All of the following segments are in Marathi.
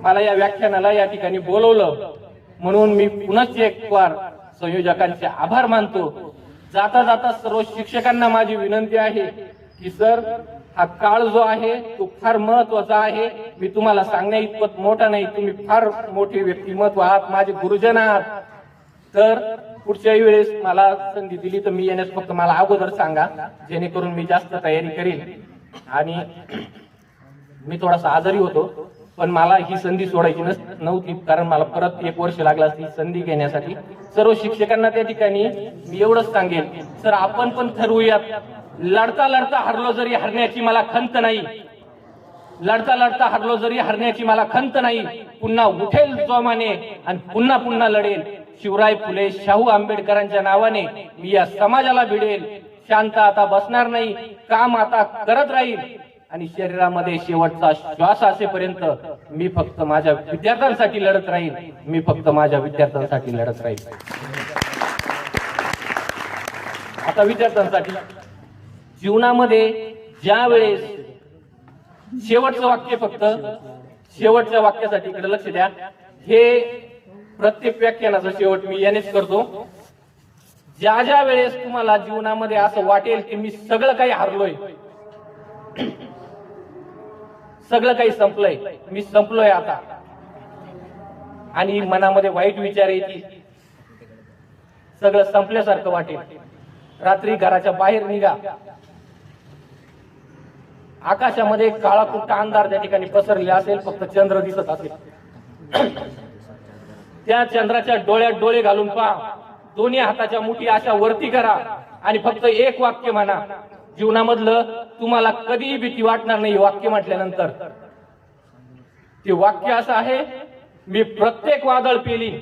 मला या व्याख्यानाला या ठिकाणी बोलवलं म्हणून मी पुनश्च एक वार संयोजकांचे आभार मानतो। जाता जाता सर्व शिक्षकांना माझी विनंती आहे की सर, हा काळ जो आहे तो फार महत्वाचा आहे। मी तुम्हाला सांगण्या इतपत मोठा नाही, तुम्ही फार मोठे व्यक्तिमत्व आहात, माझे गुरुजन आहात। तर पुढच्या वेळेस मला संधी दिली तर मी येण्यास फक्त मला अगोदर सांगा, जेणेकरून मी जास्त तयारी करेन। आणि मी थोडासा आजारी होतो, पण मला ही संधी सोडायची नव्हती, कारण मला परत 1 वर्ष लागला ही संधी घेण्यासाठी। सर्व शिक्षकांना त्या ठिकाणी मी एवढंच सांगेन, सर आपण पण ठरवूयात, लढता लढता हरलो जरी हरण्याची मला खंत नाही, लढता लढता हरलो जरी हरण्याची मला खंत नाही, पुन्हा उठेल जोमाने आणि पुन्हा पुन्हा लढेल। शिवराय फुले शाहू आंबेडकरांच्या नावाने मी या समाजाला भिडेल। शांत आता बसणार नाही, काम आता करत राहील आणि शरीरामध्ये शेवटचा श्वास असेपर्यंत मी फक्त माझ्या विद्यार्थ्यांसाठी लढत राहील, मी फक्त माझ्या विद्यार्थ्यांसाठी लढत राहील। आता विद्यार्थ्यांसाठी जीवनामध्ये ज्या वेळेस शेवटचं वाक्य, फक्त शेवटच्या वाक्यासाठी इकडे लक्ष द्या, हे प्रत्येक व्याख्यानाचा शेवट मी यानेच करतो। ज्या ज्या वेळेस तुम्हाला जीवनामध्ये असं वाटेल की मी सगळं काही हरलोय, सगळं काही संपलंय, मी संपलोय आता, आणि मनामध्ये वाईट विचार येतील, सगळं संपल्यासारखं वाटेल, रात्री घराच्या बाहेर निघा, आकाशामध्ये काळा कुट्टा अंधार त्या ठिकाणी पसरलेला असेल, फक्त चंद्र दिसत असेल, त्या चंद्राच्या डोळ्यात डोळे घालून पहा, दोन्ही हाताच्या मुठी अशा वरती करा आणि फक्त एक वाक्य म्हणा जीवनामधलं, तुम्हाला कधीही भीती वाटणार नाही वाक्य म्हटल्यानंतर। ते वाक्य असं आहे, मी प्रत्येक वादळ पेलीन,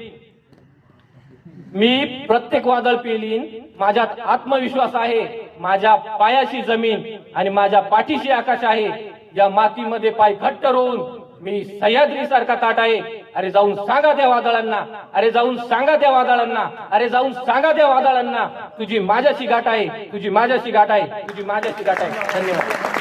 मी प्रत्येक वादळ पेलीन, माझ्यात आत्मविश्वास आहे, माझ्या पायाशी जमीन आणि माझ्या पाठीशी आकाश आहे, या मातीमध्ये पाय घट्ट रोवून मी सह्याद्री सारखा ताट आहे। अरे जाऊन सांगा त्या वादळांना, अरे जाऊन सांगा त्या वादळांना, अरे जाऊन सांगा त्या वादळांना, तुझी माझ्याशी गाठ आहे, तुझी माझ्याशी गाठ आहे, तुझी माझ्याशी गाठ आहे। धन्यवाद।